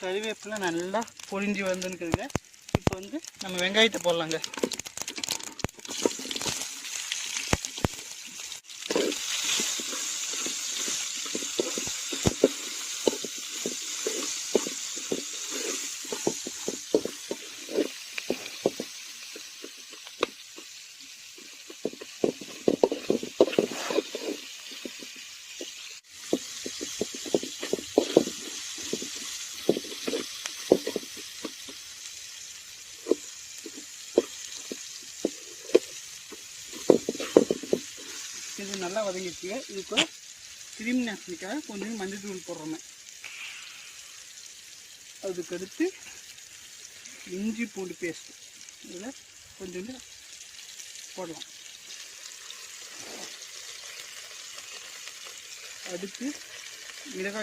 கறிவேப்பிலை நல்லா பொரிஞ்சு வந்துருக்குதுங்க. இப்போ வந்து நம்ம வெங்காயத்தை போடலாங்க. இது நல்லா வதங்கிடுச்சுங்க. இதுக்கு கிருமி நாசினிக்காக கொஞ்சம் மஞ்சள் தூள் போடுறோமே. அதுக்கடுத்து இஞ்சி பூண்டு பேஸ்ட் இதில் கொஞ்சோண்டு போடலாம். அடுத்து மிளகாய்